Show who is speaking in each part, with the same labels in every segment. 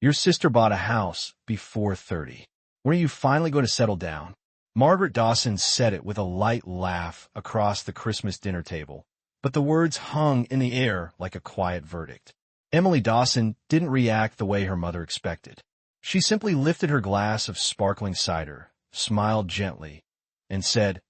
Speaker 1: Your sister bought a house before 30. When are you finally going to settle down? Margaret Dawson said it with a light laugh across the Christmas dinner table, but the words hung in the air like a quiet verdict. Emily Dawson didn't react the way her mother expected. She simply lifted her glass of sparkling cider, smiled gently, and said,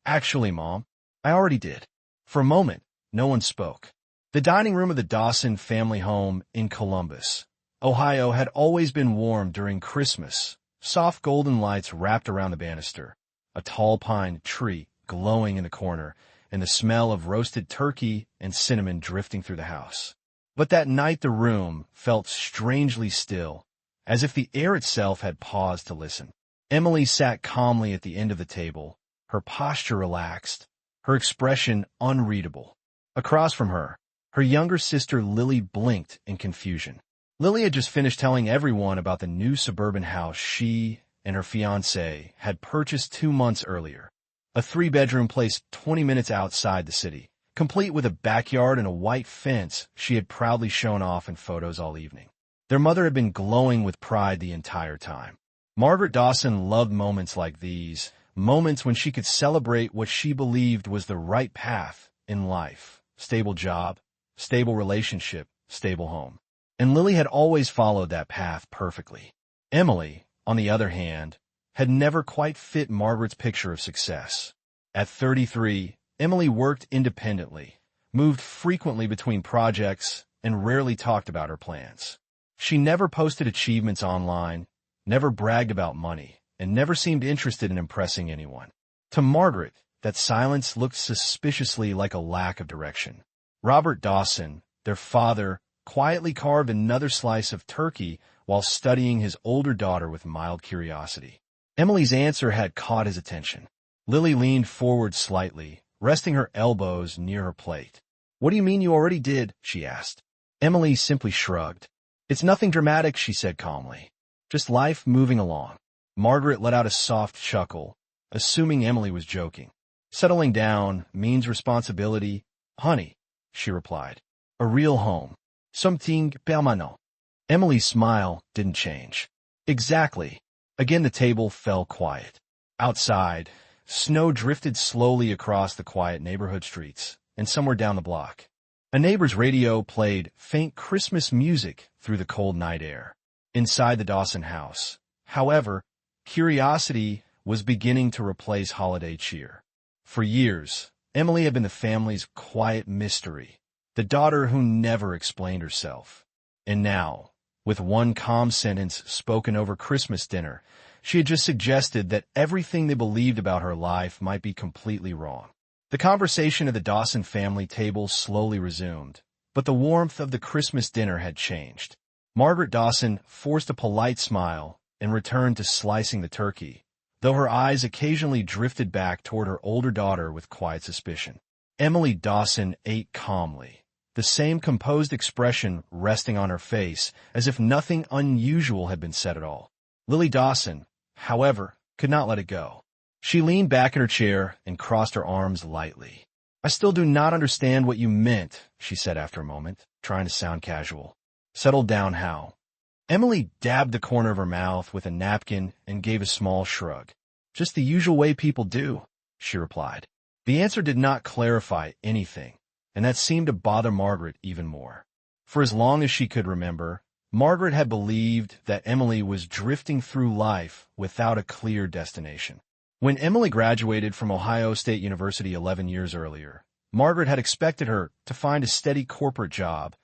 Speaker 1: "Actually, Mom, I already did." For a moment, no one spoke. The dining room of the Dawson family home in Columbus, Ohio, had always been warm during Christmas. Soft golden lights wrapped around the banister, a tall pine tree glowing in the corner, and the smell of roasted turkey and cinnamon drifting through the house. But that night the room felt strangely still, as if the air itself had paused to listen. Emily sat calmly at the end of the table, her posture relaxed, her expression unreadable. Across from her, her younger sister Lily blinked in confusion. Lily had just finished telling everyone about the new suburban house she and her fiancé had purchased 2 months earlier. A 3-bedroom place 20 minutes outside the city, complete with a backyard and a white fence she had proudly shown off in photos all evening. Their mother had been glowing with pride the entire time. Margaret Dawson loved moments like these, moments when she could celebrate what she believed was the right path in life: stable job, stable relationship, stable home. And Lily had always followed that path perfectly. Emily, on the other hand, had never quite fit Margaret's picture of success. At 33, Emily worked independently, moved frequently between projects, and rarely talked about her plans. She never posted achievements online, never bragged about money, and never seemed interested in impressing anyone. To Margaret, that silence looked suspiciously like a lack of direction. Robert Dawson, their father, quietly carved another slice of turkey while studying his older daughter with mild curiosity. Emily's answer had caught his attention. Lily leaned forward slightly, resting her elbows near her plate. "What do you mean you already did?" she asked. Emily simply shrugged. "It's nothing dramatic," she said calmly. "Just life moving along." Margaret let out a soft chuckle, assuming Emily was joking. "Settling down means responsibility, honey," she replied. "A real home. Something permanent." Emily's smile didn't change. "Exactly." Again the table fell quiet. Outside, snow drifted slowly across the quiet neighborhood streets, and somewhere down the block, a neighbor's radio played faint Christmas music through the cold night air. Inside the Dawson house, however, curiosity was beginning to replace holiday cheer. For years, Emily had been the family's quiet mystery, the daughter who never explained herself. And now, with one calm sentence spoken over Christmas dinner, she had just suggested that everything they believed about her life might be completely wrong. The conversation at the Dawson family table slowly resumed, but the warmth of the Christmas dinner had changed. Margaret Dawson forced a polite smile and returned to slicing the turkey, though her eyes occasionally drifted back toward her older daughter with quiet suspicion. Emily Dawson ate calmly, the same composed expression resting on her face, as if nothing unusual had been said at all. Lily Dawson, however, could not let it go. She leaned back in her chair and crossed her arms lightly. "I still do not understand what you meant," she said after a moment, trying to sound casual. "Settled down how?" Emily dabbed the corner of her mouth with a napkin and gave a small shrug. "Just the usual way people do," she replied. The answer did not clarify anything, and that seemed to bother Margaret even more. For as long as she could remember, Margaret had believed that Emily was drifting through life without a clear destination. When Emily graduated from Ohio State University 11 years earlier, Margaret had expected her to find a steady corporate job,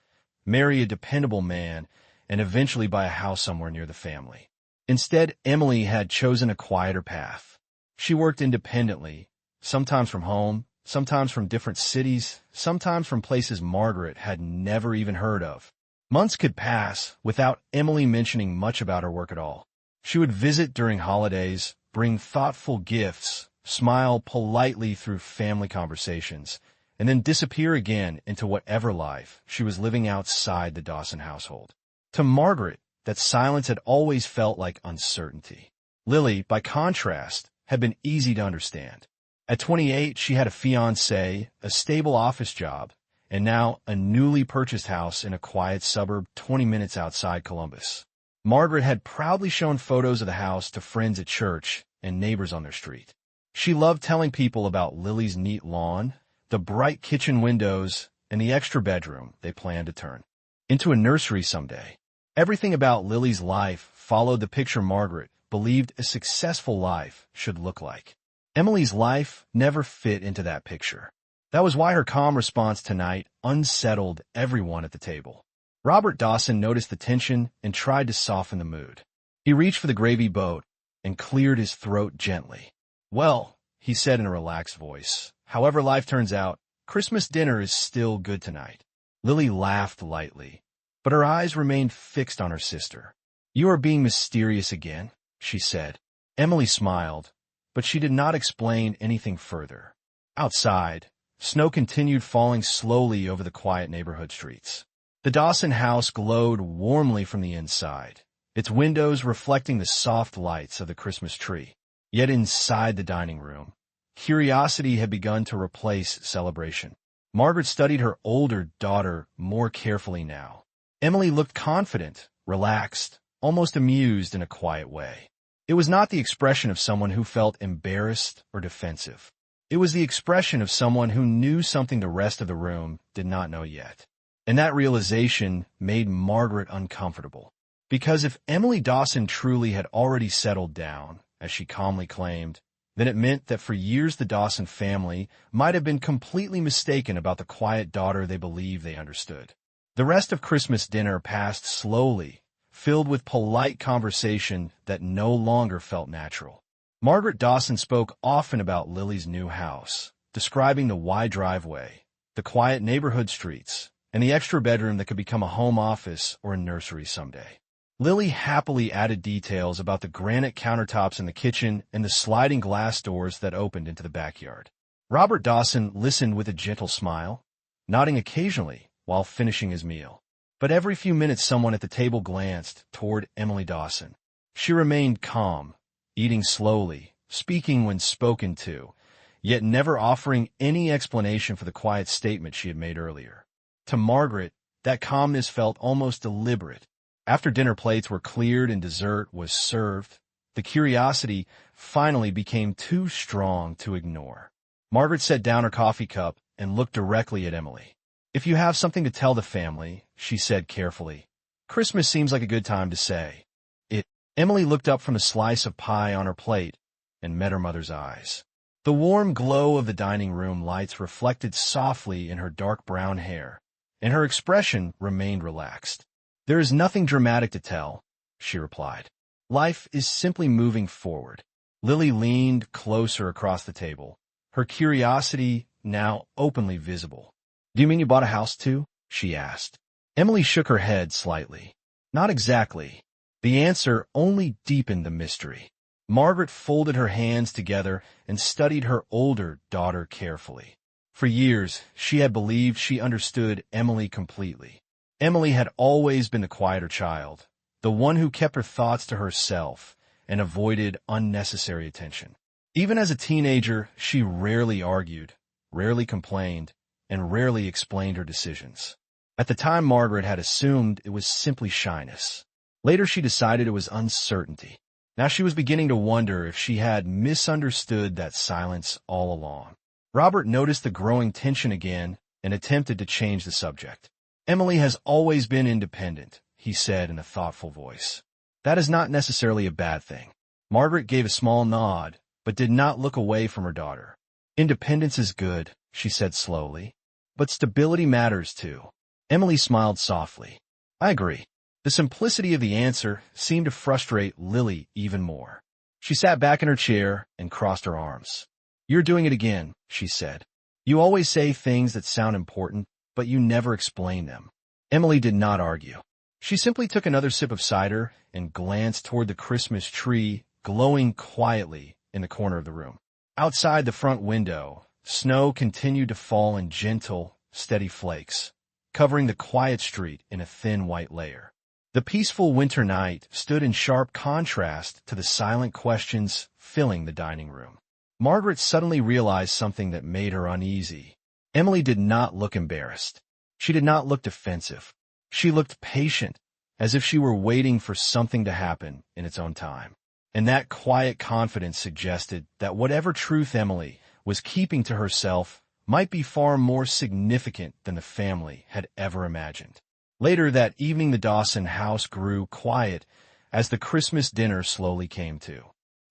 Speaker 1: marry a dependable man, and eventually buy a house somewhere near the family. Instead, Emily had chosen a quieter path. She worked independently, sometimes from home, sometimes from different cities, sometimes from places Margaret had never even heard of. Months could pass without Emily mentioning much about her work at all. She would visit during holidays, bring thoughtful gifts, smile politely through family conversations, and then disappear again into whatever life she was living outside the Dawson household. To Margaret, that silence had always felt like uncertainty. Lily, by contrast, had been easy to understand. At 28, she had a fiancé, a stable office job, and now a newly purchased house in a quiet suburb 20 minutes outside Columbus. Margaret had proudly shown photos of the house to friends at church and neighbors on their street. She loved telling people about Lily's neat lawn, the bright kitchen windows, and the extra bedroom they planned to turn into a nursery someday. Everything about Lily's life followed the picture Margaret believed a successful life should look like. Emily's life never fit into that picture. That was why her calm response tonight unsettled everyone at the table. Robert Dawson noticed the tension and tried to soften the mood. He reached for the gravy boat and cleared his throat gently. "Well," he said in a relaxed voice, "however life turns out, Christmas dinner is still good tonight." Lily laughed lightly, but her eyes remained fixed on her sister. "You are being mysterious again," she said. Emily smiled, but she did not explain anything further. Outside, snow continued falling slowly over the quiet neighborhood streets. The Dawson house glowed warmly from the inside, its windows reflecting the soft lights of the Christmas tree. Yet inside the dining room, curiosity had begun to replace celebration. Margaret studied her older daughter more carefully now. Emily looked confident, relaxed, almost amused in a quiet way. It was not the expression of someone who felt embarrassed or defensive. It was the expression of someone who knew something the rest of the room did not know yet. And that realization made Margaret uncomfortable. Because if Emily Dawson truly had already settled down, as she calmly claimed, then it meant that for years the Dawson family might have been completely mistaken about the quiet daughter they believed they understood. The rest of Christmas dinner passed slowly, filled with polite conversation that no longer felt natural. Margaret Dawson spoke often about Lily's new house, describing the wide driveway, the quiet neighborhood streets, and the extra bedroom that could become a home office or a nursery someday. Lily happily added details about the granite countertops in the kitchen and the sliding glass doors that opened into the backyard. Robert Dawson listened with a gentle smile, nodding occasionally while finishing his meal. But every few minutes someone at the table glanced toward Emily Dawson. She remained calm, eating slowly, speaking when spoken to, yet never offering any explanation for the quiet statement she had made earlier. To Margaret, that calmness felt almost deliberate. After dinner plates were cleared and dessert was served, the curiosity finally became too strong to ignore. Margaret set down her coffee cup and looked directly at Emily. "If you have something to tell the family," she said carefully, "Christmas seems like a good time to say it." Emily looked up from a slice of pie on her plate and met her mother's eyes. The warm glow of the dining room lights reflected softly in her dark brown hair, and her expression remained relaxed. "There is nothing dramatic to tell," she replied. "Life is simply moving forward." Lily leaned closer across the table, her curiosity now openly visible. "Do you mean you bought a house too?" she asked. Emily shook her head slightly. "Not exactly." The answer only deepened the mystery. Margaret folded her hands together and studied her older daughter carefully. For years, she had believed she understood Emily completely. Emily had always been the quieter child, the one who kept her thoughts to herself and avoided unnecessary attention. Even as a teenager, she rarely argued, rarely complained, and rarely explained her decisions. At the time, Margaret had assumed it was simply shyness. Later, she decided it was uncertainty. Now she was beginning to wonder if she had misunderstood that silence all along. Robert noticed the growing tension again and attempted to change the subject. "Emily has always been independent," he said in a thoughtful voice. "That is not necessarily a bad thing." Margaret gave a small nod, but did not look away from her daughter. "Independence is good," she said slowly, "but stability matters too." Emily smiled softly. "I agree." The simplicity of the answer seemed to frustrate Lily even more. She sat back in her chair and crossed her arms. "You're doing it again," she said. "You always say things that sound important, but you never explain them." Emily did not argue. She simply took another sip of cider and glanced toward the Christmas tree glowing quietly in the corner of the room. Outside the front window, snow continued to fall in gentle, steady flakes, covering the quiet street in a thin white layer. The peaceful winter night stood in sharp contrast to the silent questions filling the dining room. Margaret suddenly realized something that made her uneasy. Emily did not look embarrassed. She did not look defensive. She looked patient, as if she were waiting for something to happen in its own time. And that quiet confidence suggested that whatever truth Emily was keeping to herself might be far more significant than the family had ever imagined. Later that evening, the Dawson house grew quiet as the Christmas dinner slowly came to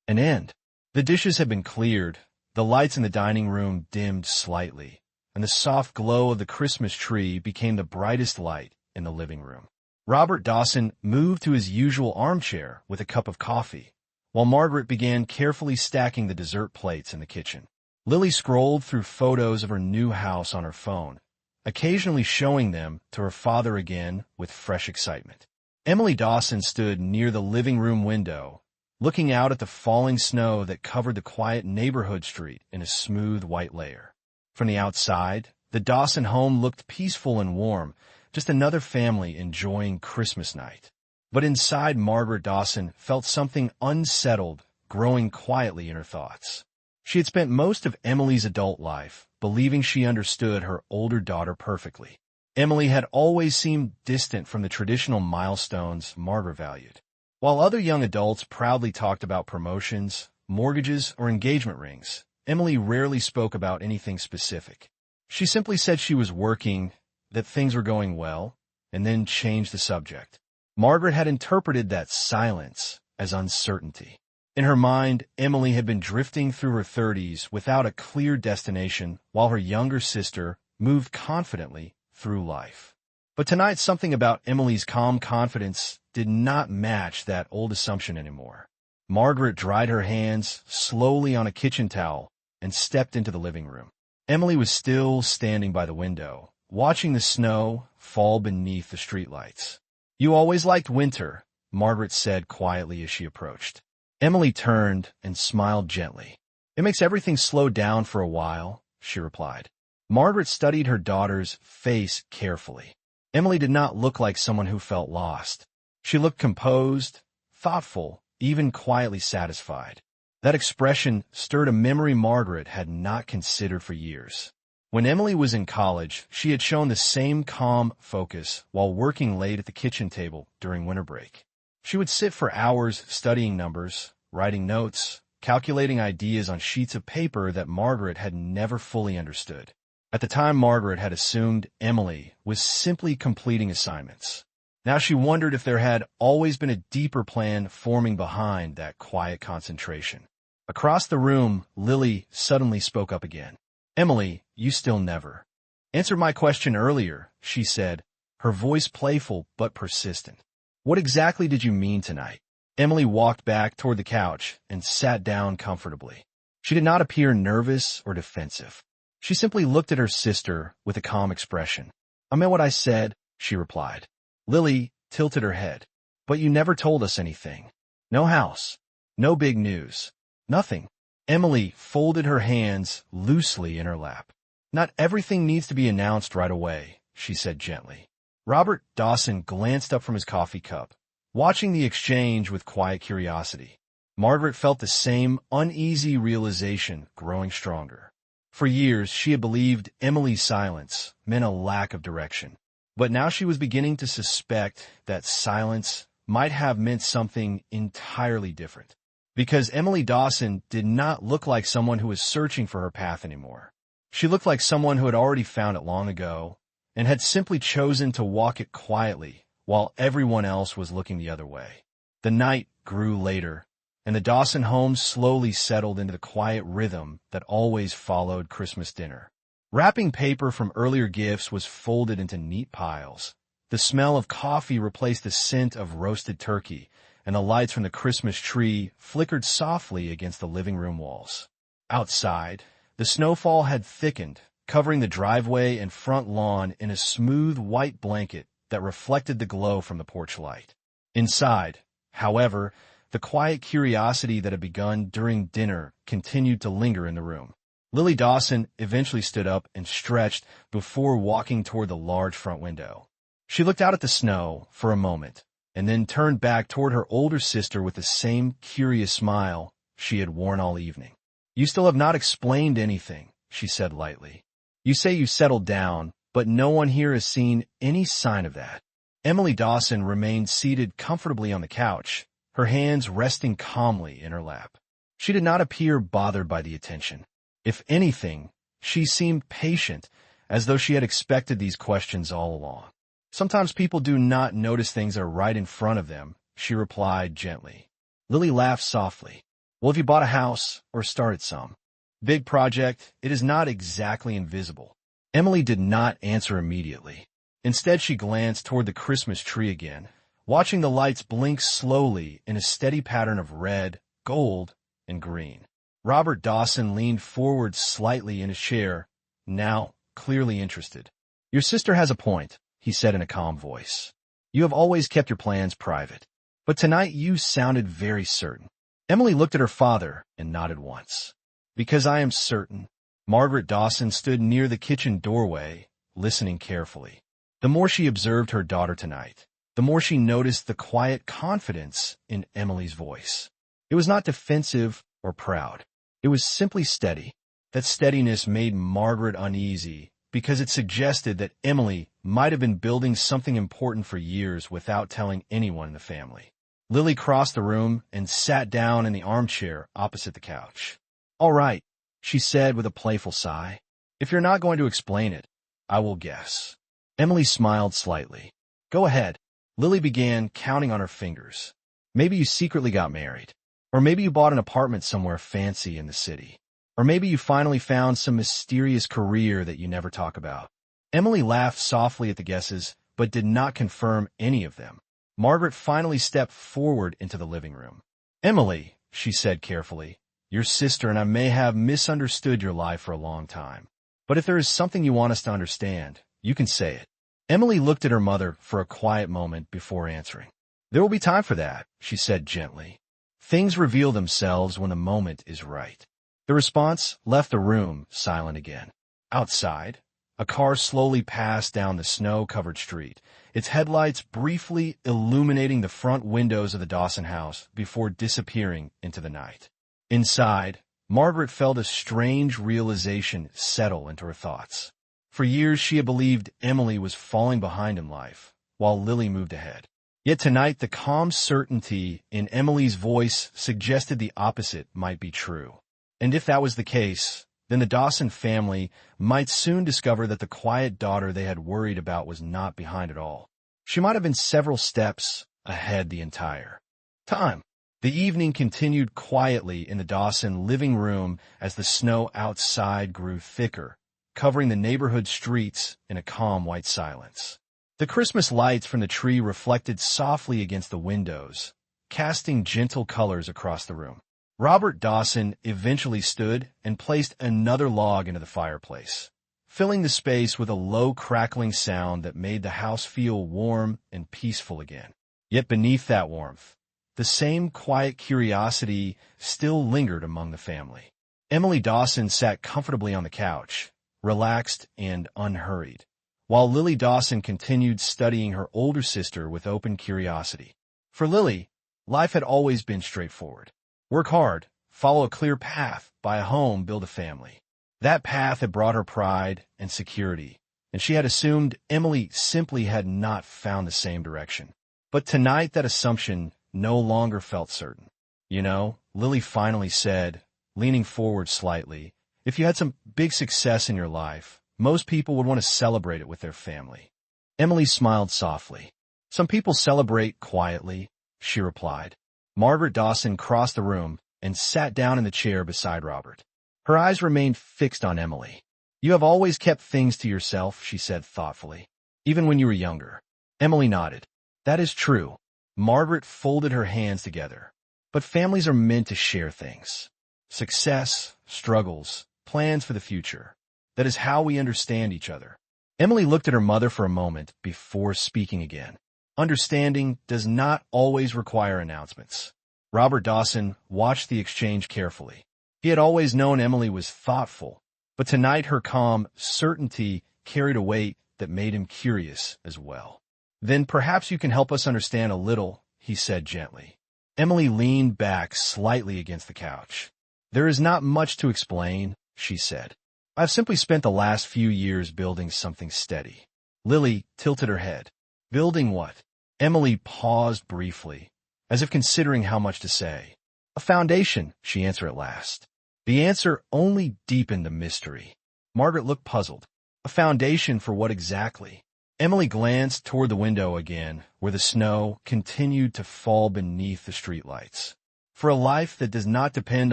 Speaker 1: an end. The dishes had been cleared, the lights in the dining room dimmed slightly, and the soft glow of the Christmas tree became the brightest light in the living room. Robert Dawson moved to his usual armchair with a cup of coffee, while Margaret began carefully stacking the dessert plates in the kitchen. Lily scrolled through photos of her new house on her phone, occasionally showing them to her father again with fresh excitement. Emily Dawson stood near the living room window, looking out at the falling snow that covered the quiet neighborhood street in a smooth white layer. From the outside, the Dawson home looked peaceful and warm, just another family enjoying Christmas night. But inside, Margaret Dawson felt something unsettled growing quietly in her thoughts. She had spent most of Emily's adult life believing she understood her older daughter perfectly. Emily had always seemed distant from the traditional milestones Margaret valued. While other young adults proudly talked about promotions, mortgages, or engagement rings, Emily rarely spoke about anything specific. She simply said she was working, that things were going well, and then changed the subject. Margaret had interpreted that silence as uncertainty. In her mind, Emily had been drifting through her 30s without a clear destination, while her younger sister moved confidently through life. But tonight, something about Emily's calm confidence did not match that old assumption anymore. Margaret dried her hands slowly on a kitchen towel and stepped into the living room. Emily was still standing by the window, watching the snow fall beneath the streetlights. "You always liked winter," Margaret said quietly as she approached. Emily turned and smiled gently. "It makes everything slow down for a while," she replied. Margaret studied her daughter's face carefully. Emily did not look like someone who felt lost. She looked composed, thoughtful, even quietly satisfied. That expression stirred a memory Margaret had not considered for years. When Emily was in college, she had shown the same calm focus while working late at the kitchen table during winter break. She would sit for hours studying numbers, writing notes, calculating ideas on sheets of paper that Margaret had never fully understood. At the time, Margaret had assumed Emily was simply completing assignments. Now she wondered if there had always been a deeper plan forming behind that quiet concentration. Across the room, Lily suddenly spoke up again. "Emily, you still never answered my question earlier," she said, her voice playful but persistent. "What exactly did you mean tonight?" Emily walked back toward the couch and sat down comfortably. She did not appear nervous or defensive. She simply looked at her sister with a calm expression. "I meant what I said," she replied. Lily tilted her head. "But you never told us anything. No house. No big news. Nothing." Emily folded her hands loosely in her lap. "Not everything needs to be announced right away," she said gently. Robert Dawson glanced up from his coffee cup, watching the exchange with quiet curiosity. Margaret felt the same uneasy realization growing stronger. For years, she had believed Emily's silence meant a lack of direction. But now she was beginning to suspect that silence might have meant something entirely different. Because Emily Dawson did not look like someone who was searching for her path anymore. She looked like someone who had already found it long ago and had simply chosen to walk it quietly while everyone else was looking the other way. The night grew later, and the Dawson home slowly settled into the quiet rhythm that always followed Christmas dinner. Wrapping paper from earlier gifts was folded into neat piles. The smell of coffee replaced the scent of roasted turkey, and the lights from the Christmas tree flickered softly against the living room walls. Outside, the snowfall had thickened, covering the driveway and front lawn in a smooth white blanket that reflected the glow from the porch light. Inside, however, the quiet curiosity that had begun during dinner continued to linger in the room. Lily Dawson eventually stood up and stretched before walking toward the large front window. She looked out at the snow for a moment, and then turned back toward her older sister with the same curious smile she had worn all evening. "You still have not explained anything," she said lightly. "You say you settled down, but no one here has seen any sign of that." Emily Dawson remained seated comfortably on the couch, her hands resting calmly in her lap. She did not appear bothered by the attention. If anything, she seemed patient, as though she had expected these questions all along. Sometimes people do not notice things that are right in front of them, she replied gently. Lily laughed softly. Well, if you bought a house or started some big project, it is not exactly invisible. Emily did not answer immediately. Instead, she glanced toward the Christmas tree again, watching the lights blink slowly in a steady pattern of red, gold, and green. Robert Dawson leaned forward slightly in his chair, now clearly interested. Your sister has a point, he said in a calm voice. You have always kept your plans private, but tonight you sounded very certain. Emily looked at her father and nodded once. Because I am certain. Margaret Dawson stood near the kitchen doorway, listening carefully. The more she observed her daughter tonight, the more she noticed the quiet confidence in Emily's voice. It was not defensive or proud. It was simply steady. That steadiness made Margaret uneasy because it suggested that Emily might have been building something important for years without telling anyone in the family. Lily crossed the room and sat down in the armchair opposite the couch. All right, she said with a playful sigh. If you're not going to explain it, I will guess. Emily smiled slightly. Go ahead. Lily began counting on her fingers. Maybe you secretly got married. Or maybe you bought an apartment somewhere fancy in the city. Or maybe you finally found some mysterious career that you never talk about. Emily laughed softly at the guesses, but did not confirm any of them. Margaret finally stepped forward into the living room. Emily, she said carefully, your sister and I may have misunderstood your life for a long time. But if there is something you want us to understand, you can say it. Emily looked at her mother for a quiet moment before answering. There will be time for that, she said gently. Things reveal themselves when the moment is right. The response left the room silent again. Outside, a car slowly passed down the snow-covered street, its headlights briefly illuminating the front windows of the Dawson house before disappearing into the night. Inside, Margaret felt a strange realization settle into her thoughts. For years she had believed Emily was falling behind in life, while Lily moved ahead. Yet tonight the calm certainty in Emily's voice suggested the opposite might be true. And if that was the case, then the Dawson family might soon discover that the quiet daughter they had worried about was not behind at all. She might have been several steps ahead the entire time. The evening continued quietly in the Dawson living room as the snow outside grew thicker, covering the neighborhood streets in a calm white silence. The Christmas lights from the tree reflected softly against the windows, casting gentle colors across the room. Robert Dawson eventually stood and placed another log into the fireplace, filling the space with a low crackling sound that made the house feel warm and peaceful again. Yet beneath that warmth, the same quiet curiosity still lingered among the family. Emily Dawson sat comfortably on the couch, relaxed and unhurried, while Lily Dawson continued studying her older sister with open curiosity. For Lily, life had always been straightforward. Work hard, follow a clear path, buy a home, build a family. That path had brought her pride and security, and she had assumed Emily simply had not found the same direction. But tonight that assumption no longer felt certain. You know, Lily finally said, leaning forward slightly, if you had some big success in your life, most people would want to celebrate it with their family. Emily smiled softly. Some people celebrate quietly, she replied. Margaret Dawson crossed the room and sat down in the chair beside Robert. Her eyes remained fixed on Emily. You have always kept things to yourself, she said thoughtfully, even when you were younger. Emily nodded. That is true. Margaret folded her hands together. But families are meant to share things. Success, struggles, plans for the future. That is how we understand each other. Emily looked at her mother for a moment before speaking again. Understanding does not always require announcements. Robert Dawson watched the exchange carefully. He had always known Emily was thoughtful, but tonight her calm certainty carried a weight that made him curious as well. Then perhaps you can help us understand a little, he said gently. Emily leaned back slightly against the couch. There is not much to explain, she said. I've simply spent the last few years building something steady. Lily tilted her head. Building what? Emily paused briefly, as if considering how much to say. A foundation, she answered at last. The answer only deepened the mystery. Margaret looked puzzled. A foundation for what exactly? Emily glanced toward the window again, where the snow continued to fall beneath the streetlights. For a life that does not depend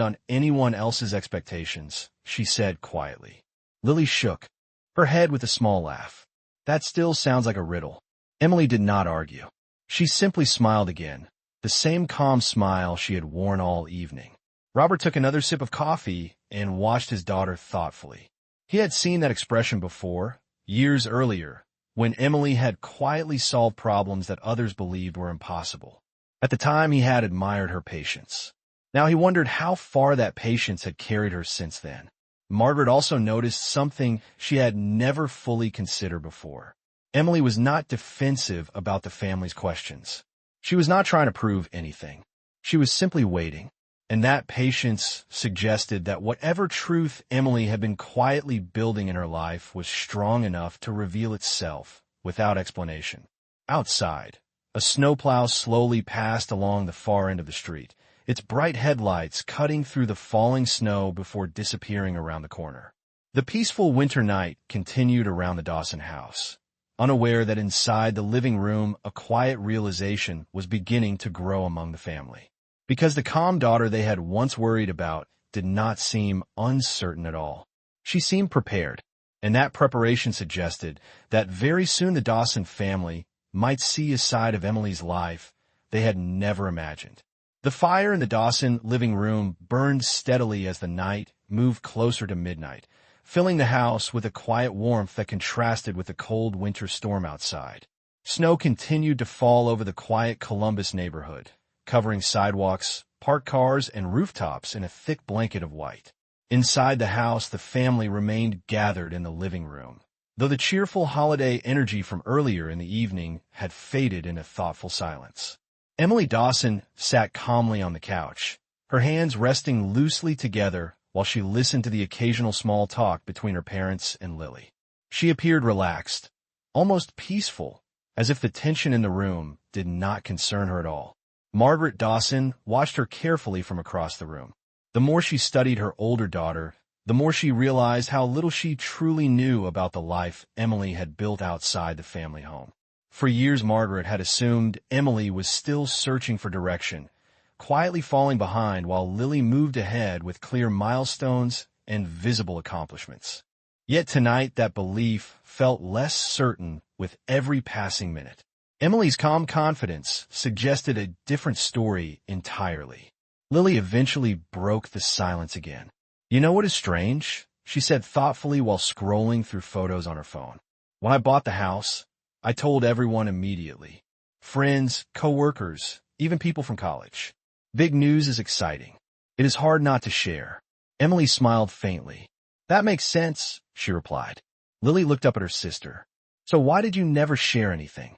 Speaker 1: on anyone else's expectations, she said quietly. Lily shook, her head with a small laugh. That still sounds like a riddle. Emily did not argue. She simply smiled again, the same calm smile she had worn all evening. Robert took another sip of coffee and watched his daughter thoughtfully. He had seen that expression before, years earlier, when Emily had quietly solved problems that others believed were impossible. At the time, he had admired her patience. Now he wondered how far that patience had carried her since then. Margaret also noticed something she had never fully considered before. Emily was not defensive about the family's questions. She was not trying to prove anything. She was simply waiting. And that patience suggested that whatever truth Emily had been quietly building in her life was strong enough to reveal itself without explanation. Outside, a snowplow slowly passed along the far end of the street, its bright headlights cutting through the falling snow before disappearing around the corner. The peaceful winter night continued around the Dawson house, unaware that inside the living room a quiet realization was beginning to grow among the family. Because the calm daughter they had once worried about did not seem uncertain at all. She seemed prepared, and that preparation suggested that very soon the Dawson family might see a side of Emily's life they had never imagined. The fire in the Dawson living room burned steadily as the night moved closer to midnight, filling the house with a quiet warmth that contrasted with the cold winter storm outside. Snow continued to fall over the quiet Columbus neighborhood, covering sidewalks, parked cars, and rooftops in a thick blanket of white. Inside the house, the family remained gathered in the living room, though the cheerful holiday energy from earlier in the evening had faded into thoughtful silence. Emily Dawson sat calmly on the couch, her hands resting loosely together while she listened to the occasional small talk between her parents and Lily. She appeared relaxed, almost peaceful, as if the tension in the room did not concern her at all. Margaret Dawson watched her carefully from across the room. The more she studied her older daughter, the more she realized how little she truly knew about the life Emily had built outside the family home. For years, Margaret had assumed Emily was still searching for direction, quietly falling behind while Lily moved ahead with clear milestones and visible accomplishments. Yet tonight, that belief felt less certain with every passing minute. Emily's calm confidence suggested a different story entirely. Lily eventually broke the silence again. You know what is strange? She said thoughtfully while scrolling through photos on her phone. When I bought the house, I told everyone immediately. Friends, coworkers, even people from college. Big news is exciting. It is hard not to share. Emily smiled faintly. That makes sense, she replied. Lily looked up at her sister. So why did you never share anything?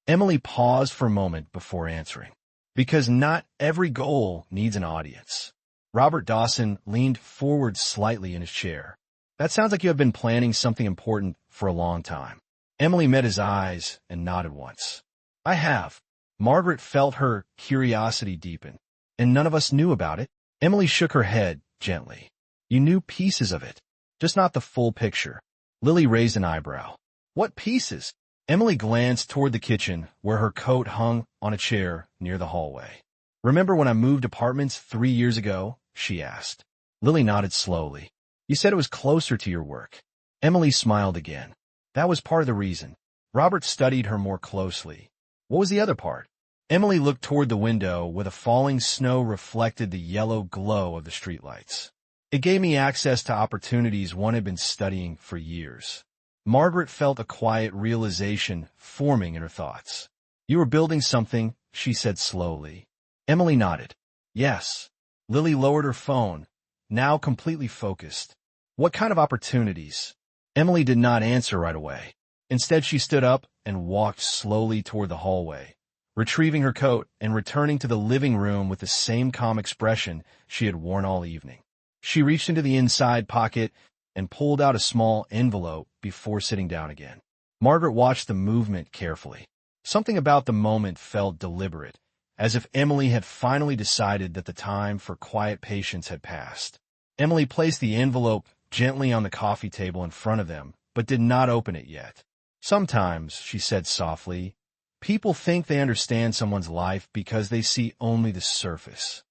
Speaker 1: Emily paused for a moment before answering. Because not every goal needs an audience. Robert Dawson leaned forward slightly in his chair. That sounds like you have been planning something important for a long time. Emily met his eyes and nodded once. I have. Margaret felt her curiosity deepen. And none of us knew about it. Emily shook her head gently. You knew pieces of it, just not the full picture. Lily raised an eyebrow. What pieces? Emily glanced toward the kitchen, where her coat hung on a chair near the hallway. Remember when I moved apartments 3 years ago? She asked. Lily nodded slowly. You said it was closer to your work. Emily smiled again. That was part of the reason. Robert studied her more closely. What was the other part? Emily looked toward the window where the falling snow reflected the yellow glow of the streetlights. It gave me access to opportunities one had been studying for years. Margaret felt a quiet realization forming in her thoughts. You were building something, she said slowly. Emily nodded. Yes. Lily lowered her phone, now completely focused. What kind of opportunities? Emily did not answer right away. Instead, she stood up and walked slowly toward the hallway, retrieving her coat and returning to the living room with the same calm expression she had worn all evening. She reached into the inside pocket and pulled out a small envelope before sitting down again. Margaret watched the movement carefully. Something about the moment felt deliberate, as if Emily had finally decided that the time for quiet patience had passed. Emily placed the envelope gently on the coffee table in front of them, but did not open it yet. "Sometimes," she said softly, "people think they understand someone's life because they see only the surface."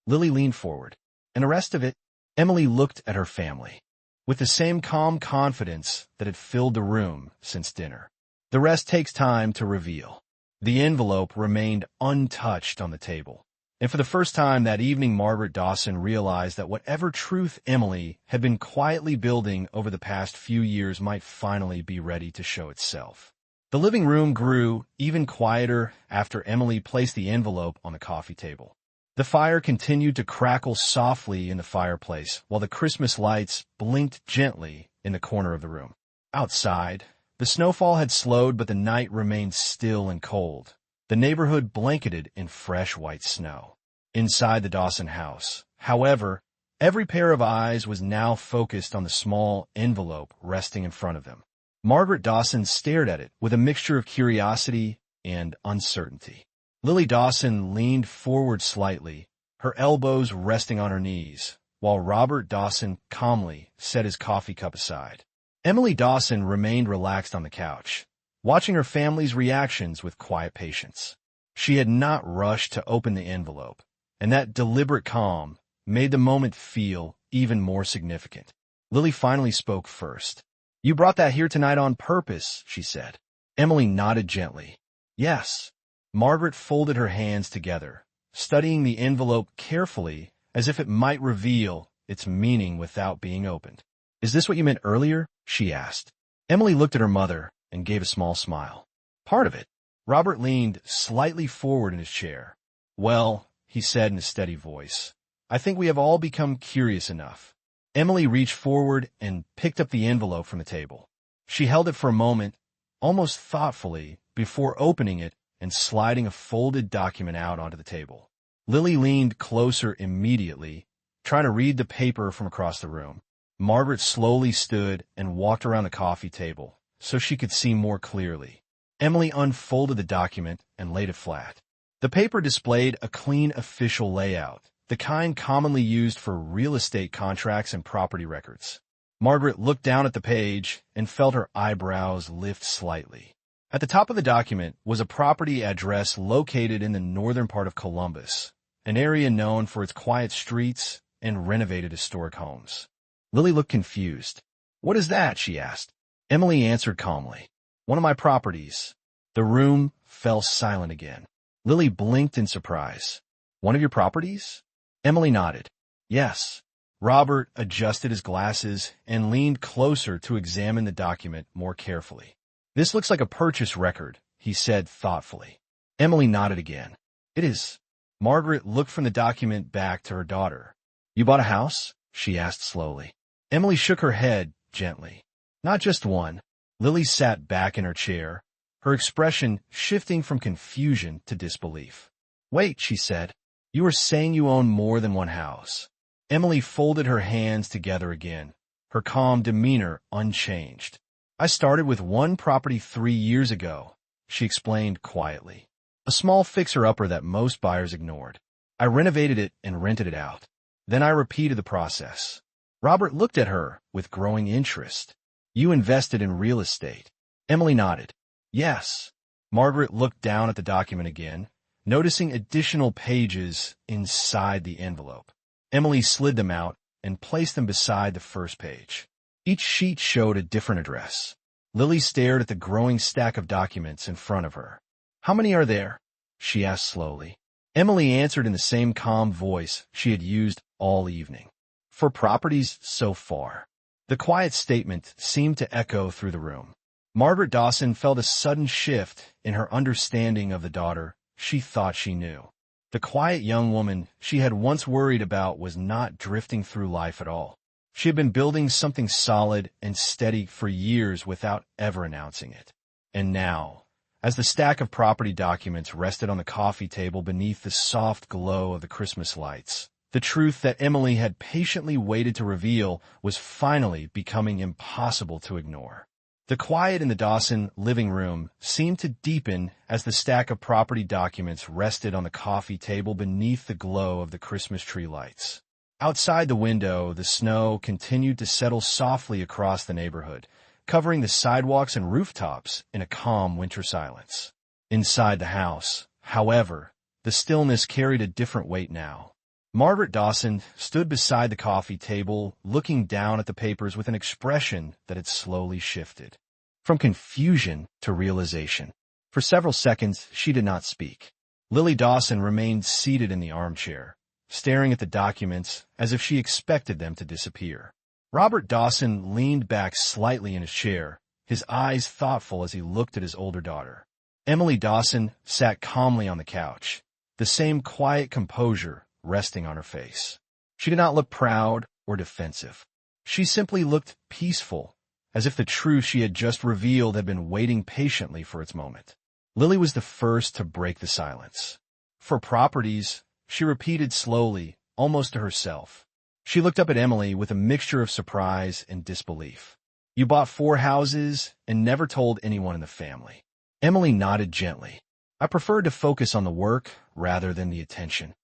Speaker 1: Lily leaned forward. "And the rest of it?" Emily looked at her family with the same calm confidence that had filled the room since dinner. "The rest takes time to reveal." The envelope remained untouched on the table, and for the first time that evening Margaret Dawson realized that whatever truth Emily had been quietly building over the past few years might finally be ready to show itself. The living room grew even quieter after Emily placed the envelope on the coffee table. The fire continued to crackle softly in the fireplace, while the Christmas lights blinked gently in the corner of the room. Outside, the snowfall had slowed, but the night remained still and cold, the neighborhood blanketed in fresh white snow. Inside the Dawson house, however, every pair of eyes was now focused on the small envelope resting in front of them. Margaret Dawson stared at it with a mixture of curiosity and uncertainty. Lily Dawson leaned forward slightly, her elbows resting on her knees, while Robert Dawson calmly set his coffee cup aside. Emily Dawson remained relaxed on the couch, watching her family's reactions with quiet patience. She had not rushed to open the envelope, and that deliberate calm made the moment feel even more significant. Lily finally spoke first. "You brought that here tonight on purpose," she said. Emily nodded gently. "Yes." Margaret folded her hands together, studying the envelope carefully as if it might reveal its meaning without being opened. "Is this what you meant earlier?" she asked. Emily looked at her mother and gave a small smile. "Part of it." Robert leaned slightly forward in his chair. "Well," he said in a steady voice, "I think we have all become curious enough." Emily reached forward and picked up the envelope from the table. She held it for a moment, almost thoughtfully, before opening it and sliding a folded document out onto the table. Lily leaned closer immediately, trying to read the paper from across the room. Margaret slowly stood and walked around the coffee table so she could see more clearly. Emily unfolded the document and laid it flat. The paper displayed a clean official layout, the kind commonly used for real estate contracts and property records. Margaret looked down at the page and felt her eyebrows lift slightly. At the top of the document was a property address located in the northern part of Columbus, an area known for its quiet streets and renovated historic homes. Lily looked confused. "What is that?" she asked. Emily answered calmly. "One of my properties." The room fell silent again. Lily blinked in surprise. "One of your properties?" Emily nodded. "Yes." Robert adjusted his glasses and leaned closer to examine the document more carefully. "This looks like a purchase record," he said thoughtfully. Emily nodded again. "It is." Margaret looked from the document back to her daughter. "You bought a house?" she asked slowly. Emily shook her head gently. "Not just one." Lily sat back in her chair, her expression shifting from confusion to disbelief. "Wait," she said. "You are saying you own more than one house?" Emily folded her hands together again, her calm demeanor unchanged. "I started with one property 3 years ago," she explained quietly. "A small fixer-upper that most buyers ignored. I renovated it and rented it out. Then I repeated the process." Robert looked at her with growing interest. "You invested in real estate?" Emily nodded. "Yes." Margaret looked down at the document again, noticing additional pages inside the envelope. Emily slid them out and placed them beside the first page. Each sheet showed a different address. Lily stared at the growing stack of documents in front of her. "How many are there?" she asked slowly. Emily answered in the same calm voice she had used all evening. "For properties so far." The quiet statement seemed to echo through the room. Margaret Dawson felt a sudden shift in her understanding of the daughter she thought she knew. The quiet young woman she had once worried about was not drifting through life at all. She had been building something solid and steady for years without ever announcing it. And now, as the stack of property documents rested on the coffee table beneath the soft glow of the Christmas lights, the truth that Emily had patiently waited to reveal was finally becoming impossible to ignore. The quiet in the Dawson living room seemed to deepen as the stack of property documents rested on the coffee table beneath the glow of the Christmas tree lights. Outside the window, the snow continued to settle softly across the neighborhood, covering the sidewalks and rooftops in a calm winter silence. Inside the house, however, the stillness carried a different weight now. Margaret Dawson stood beside the coffee table, looking down at the papers with an expression that had slowly shifted from confusion to realization. For several seconds, she did not speak. Lily Dawson remained seated in the armchair, staring at the documents as if she expected them to disappear. Robert Dawson leaned back slightly in his chair, his eyes thoughtful as he looked at his older daughter. Emily Dawson sat calmly on the couch, the same quiet composure resting on her face. She did not look proud or defensive. She simply looked peaceful, as if the truth she had just revealed had been waiting patiently for its moment. Lily was the first to break the silence. For properties, she repeated slowly, almost to herself. She looked up at Emily with a mixture of surprise and disbelief. You bought 4 houses and never told anyone in the family. Emily nodded gently. I preferred to focus on the work rather than the attention.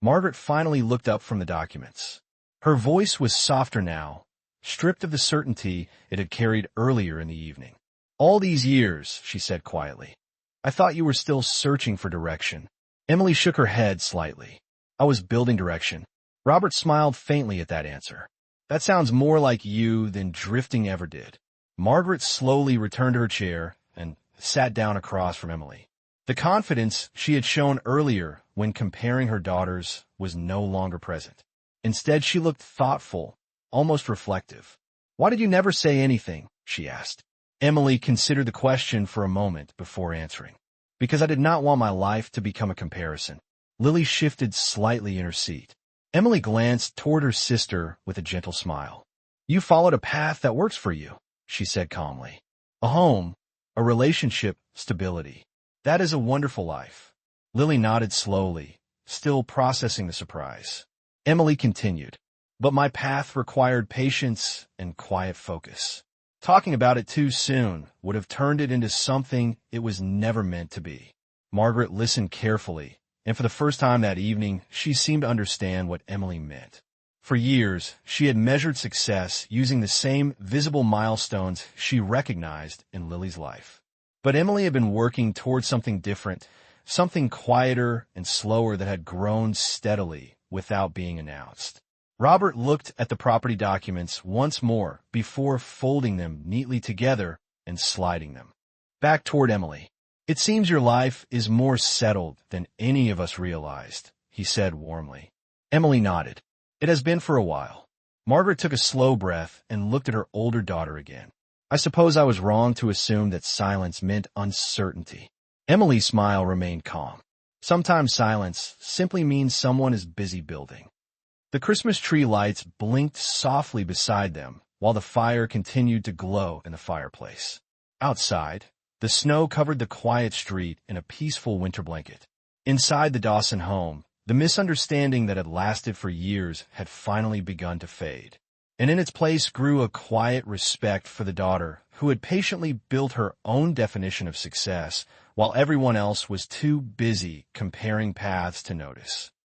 Speaker 1: Margaret finally looked up from the documents. Her voice was softer now, stripped of the certainty it had carried earlier in the evening. All these years, she said quietly, I thought you were still searching for direction. Emily shook her head slightly. I was building direction. Robert smiled faintly at that answer. That sounds more like you than drifting ever did. Margaret slowly returned to her chair and sat down across from Emily. The confidence she had shown earlier when comparing her daughters was no longer present. Instead, she looked thoughtful, almost reflective. Why did you never say anything? She asked. Emily considered the question for a moment before answering. Because I did not want my life to become a comparison. Lily shifted slightly in her seat. Emily glanced toward her sister with a gentle smile. You followed a path that works for you, she said calmly. A home, a relationship, stability. That is a wonderful life. Lily nodded slowly, still processing the surprise. Emily continued. But my path required patience and quiet focus. Talking about it too soon would have turned it into something it was never meant to be. Margaret listened carefully, and for the first time that evening, she seemed to understand what Emily meant. For years, she had measured success using the same visible milestones she recognized in Lily's life. But Emily had been working towards something different, something quieter and slower that had grown steadily without being announced. Robert looked at the property documents once more before folding them neatly together and sliding them back toward Emily. It seems your life is more settled than any of us realized, he said warmly. Emily nodded. It has been for a while. Margaret took a slow breath and looked at her older daughter again. I suppose I was wrong to assume that silence meant uncertainty. Emily's smile remained calm. Sometimes silence simply means someone is busy building. The Christmas tree lights blinked softly beside them, while the fire continued to glow in the fireplace. Outside, the snow covered the quiet street in a peaceful winter blanket. Inside the Dawson home, the misunderstanding that had lasted for years had finally begun to fade. And in its place grew a quiet respect for the daughter who had patiently built her own definition of success while everyone else was too busy comparing paths to notice.